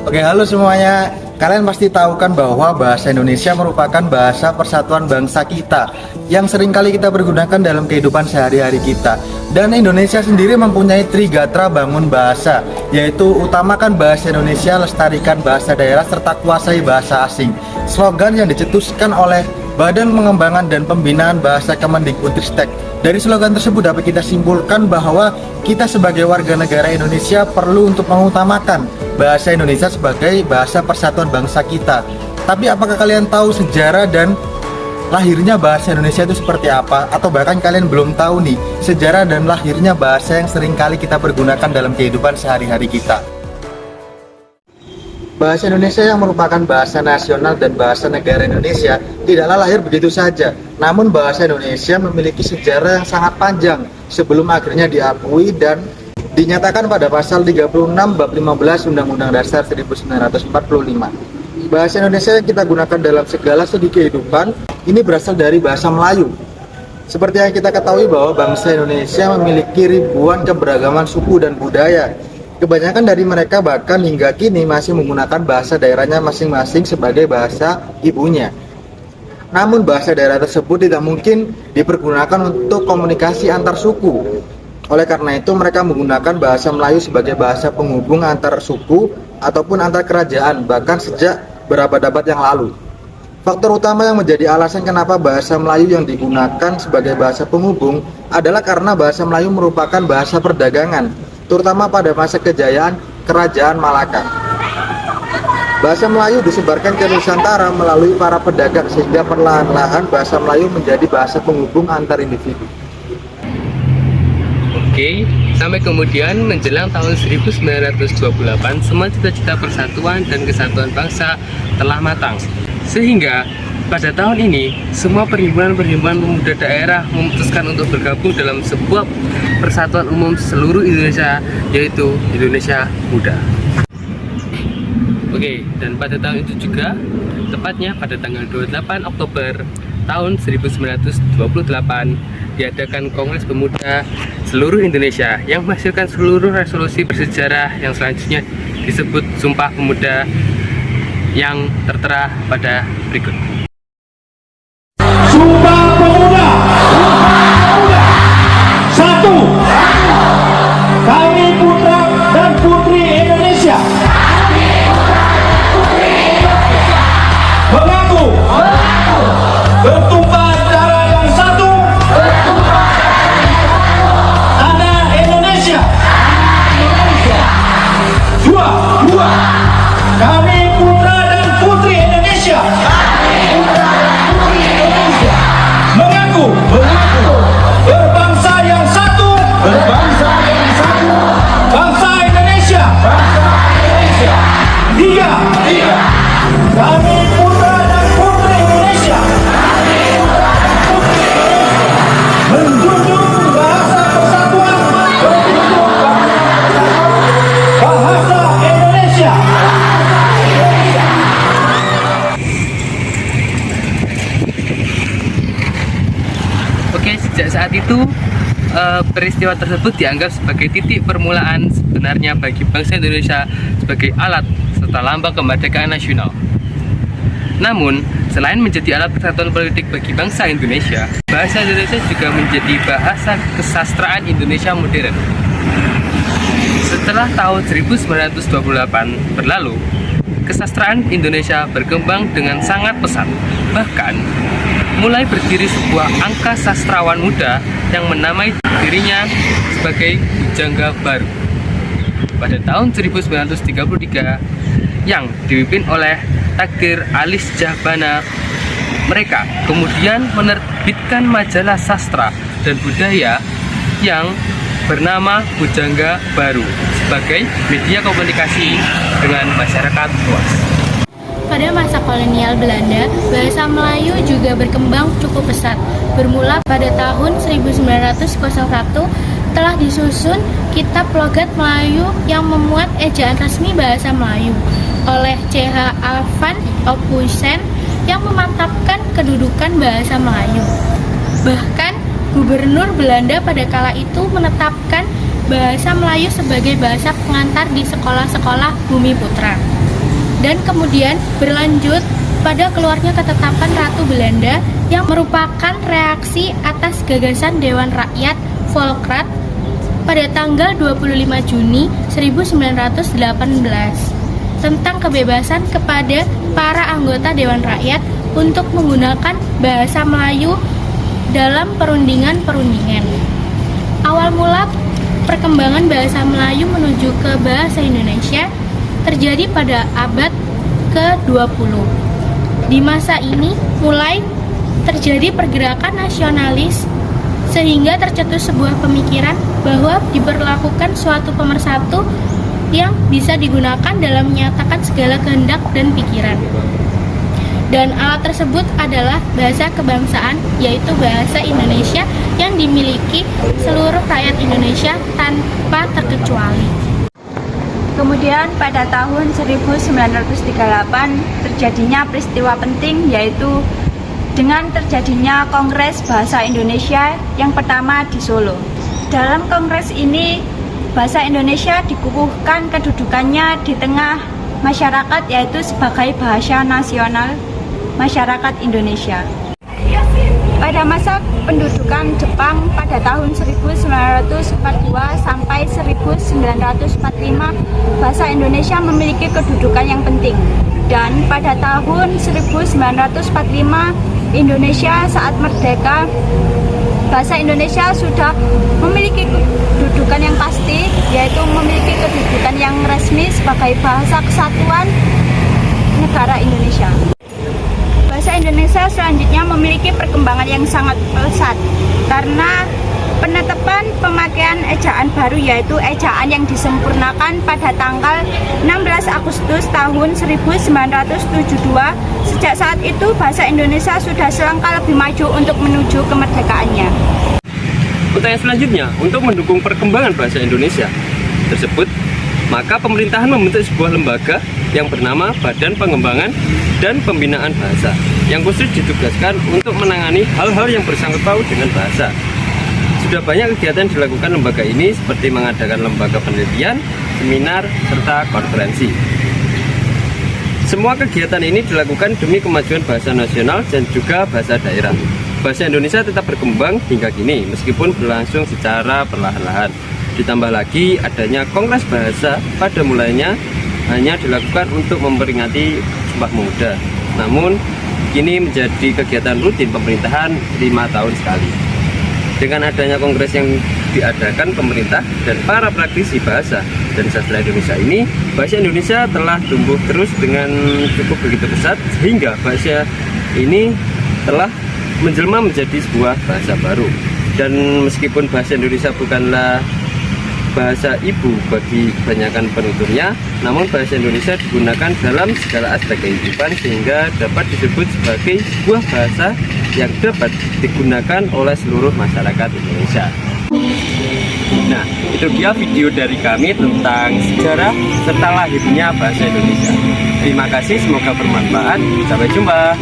Oke, halo semuanya. Kalian pasti tahu kan bahwa bahasa Indonesia merupakan bahasa persatuan bangsa kita yang seringkali kita pergunakan dalam kehidupan sehari-hari kita. Dan Indonesia sendiri mempunyai Trigatra Bangun Bahasa, yaitu utamakan bahasa Indonesia, lestarikan bahasa daerah, serta kuasai bahasa asing. Slogan yang dicetuskan oleh Badan Pengembangan dan Pembinaan Bahasa Kemendikbudristek. Dari slogan tersebut dapat kita simpulkan bahwa kita sebagai warga negara Indonesia perlu untuk mengutamakan bahasa Indonesia sebagai bahasa persatuan bangsa kita. Tapi apakah kalian tahu sejarah dan lahirnya bahasa Indonesia itu seperti apa? Atau bahkan kalian belum tahu nih sejarah dan lahirnya bahasa yang sering kali kita pergunakan dalam kehidupan sehari-hari kita? Bahasa Indonesia yang merupakan bahasa nasional dan bahasa negara Indonesia tidaklah lahir begitu saja. Namun bahasa Indonesia memiliki sejarah yang sangat panjang sebelum akhirnya diakui dan dinyatakan pada pasal 36 bab 15 Undang-Undang Dasar 1945. Bahasa Indonesia yang kita gunakan dalam segala segi kehidupan ini berasal dari bahasa Melayu. Seperti yang kita ketahui bahwa bangsa Indonesia memiliki ribuan keberagaman suku dan budaya. Kebanyakan dari mereka bahkan hingga kini masih menggunakan bahasa daerahnya masing-masing sebagai bahasa ibunya. Namun bahasa daerah tersebut tidak mungkin dipergunakan untuk komunikasi antar suku. Oleh karena itu mereka menggunakan bahasa Melayu sebagai bahasa penghubung antar suku ataupun antar kerajaan bahkan sejak berabad-abad yang lalu. Faktor utama yang menjadi alasan kenapa bahasa Melayu yang digunakan sebagai bahasa penghubung adalah karena bahasa Melayu merupakan bahasa perdagangan, terutama pada masa kejayaan Kerajaan Malaka. Bahasa Melayu disebarkan ke Nusantara melalui para pedagang sehingga perlahan-lahan bahasa Melayu menjadi bahasa penghubung antar individu. Oke, sampai kemudian menjelang tahun 1928 semua cita-cita persatuan dan kesatuan bangsa telah matang. Sehingga pada tahun ini semua perhimpunan-perhimpunan pemuda daerah memutuskan untuk bergabung dalam sebuah persatuan umum seluruh Indonesia, yaitu Indonesia Muda. Oke, dan pada tahun itu juga, tepatnya pada tanggal 28 Oktober tahun 1928, diadakan Kongres Pemuda seluruh Indonesia yang menghasilkan seluruh resolusi bersejarah yang selanjutnya disebut Sumpah Pemuda yang tertera pada berikut. Sumpah Pemuda. Satu, kami putra dan putri Indonesia mengaku bertumpah darah yang satu, tanah Indonesia. Dua, kami putra dan putri Indonesia mengaku berbangsa yang satu, bangsa Indonesia. Tiga, kami putra dan putri Indonesia menjunjung bahasa persatuan, bahasa Indonesia. Oke, sejak saat itu peristiwa tersebut dianggap sebagai titik permulaan sebenarnya bagi bangsa Indonesia sebagai alat serta lambang kemerdekaan nasional. Namun, selain menjadi alat persatuan politik bagi bangsa Indonesia, bahasa Indonesia juga menjadi bahasa kesastraan Indonesia modern. Setelah tahun 1928 berlalu, kesastraan Indonesia berkembang dengan sangat pesat. Bahkan, mulai berdiri sebuah angka sastrawan muda yang menamai dirinya sebagai Bujangga Baru. Pada tahun 1933, yang dipimpin oleh Takdir Alis Jahbana, mereka kemudian menerbitkan majalah sastra dan budaya yang bernama Bujangga Baru sebagai media komunikasi dengan masyarakat luas. Pada masa kolonial Belanda, bahasa Melayu juga berkembang cukup pesat. Bermula pada tahun 1901 telah disusun Kitab Logat Melayu yang memuat ejaan resmi bahasa Melayu oleh C.H. Van Ophuijsen yang memantapkan kedudukan bahasa Melayu. Bahkan Gubernur Belanda pada kala itu menetapkan bahasa Melayu sebagai bahasa pengantar di sekolah-sekolah Bumi Putra. dan kemudian berlanjut pada keluarnya ketetapan Ratu Belanda yang merupakan reaksi atas gagasan Dewan Rakyat Volkrat pada tanggal 25 Juni 1918 tentang kebebasan kepada para anggota Dewan Rakyat untuk menggunakan bahasa Melayu dalam perundingan-perundingan. Awal mula perkembangan bahasa Melayu menuju ke bahasa Indonesia terjadi pada abad ke-20. Di masa ini mulai terjadi pergerakan nasionalis sehingga tercetus sebuah pemikiran bahwa diberlakukan suatu pemersatu yang bisa digunakan dalam menyatakan segala kehendak dan pikiran. Dan alat tersebut adalah bahasa kebangsaan, yaitu bahasa Indonesia yang dimiliki seluruh rakyat Indonesia tanpa terkecuali. Kemudian pada tahun 1938 terjadinya peristiwa penting, yaitu dengan terjadinya Kongres Bahasa Indonesia yang pertama di Solo. Dalam kongres ini, bahasa Indonesia dikukuhkan kedudukannya di tengah masyarakat, yaitu sebagai bahasa nasional masyarakat Indonesia. Pada masa pendudukan Jepang pada tahun 1942 sampai 1945, bahasa Indonesia memiliki kedudukan yang penting. Dan pada tahun 1945, Indonesia saat merdeka, bahasa Indonesia sudah memiliki kedudukan yang pasti, yaitu memiliki kedudukan yang resmi sebagai bahasa kesatuan negara Indonesia. Bahasa Indonesia selanjutnya memiliki perkembangan yang sangat pesat karena penetapan pemakaian ejaan baru, yaitu ejaan yang disempurnakan pada tanggal 16 Agustus tahun 1972. Sejak saat itu bahasa Indonesia sudah selangkah lebih maju untuk menuju kemerdekaannya. Pertanyaan selanjutnya, untuk mendukung perkembangan bahasa Indonesia tersebut, maka pemerintahan membentuk sebuah lembaga yang bernama Badan Pengembangan dan Pembinaan Bahasa, yang khusus ditugaskan untuk menangani hal-hal yang bersangkut paut dengan bahasa. Sudah banyak kegiatan dilakukan lembaga ini, seperti mengadakan lembaga penelitian, seminar, serta konferensi. Semua kegiatan ini dilakukan demi kemajuan bahasa nasional dan juga bahasa daerah. Bahasa Indonesia tetap berkembang hingga kini, meskipun berlangsung secara perlahan-lahan. Ditambah lagi adanya Kongres Bahasa pada mulanya hanya dilakukan untuk memperingati Sumpah Pemuda. Namun, kini menjadi kegiatan rutin pemerintahan 5 tahun sekali. Dengan adanya kongres yang diadakan pemerintah dan para praktisi bahasa dan sastra Indonesia ini, bahasa Indonesia telah tumbuh terus dengan cukup begitu pesat, sehingga bahasa ini telah menjelma menjadi sebuah bahasa baru. Dan meskipun bahasa Indonesia bukanlah bahasa ibu bagi kebanyakan penuturnya, namun bahasa Indonesia digunakan dalam segala aspek kehidupan, sehingga dapat disebut sebagai sebuah bahasa yang dapat digunakan oleh seluruh masyarakat Indonesia. Nah, itu dia video dari kami tentang sejarah serta lahirnya bahasa Indonesia. Terima kasih, semoga bermanfaat. Sampai jumpa.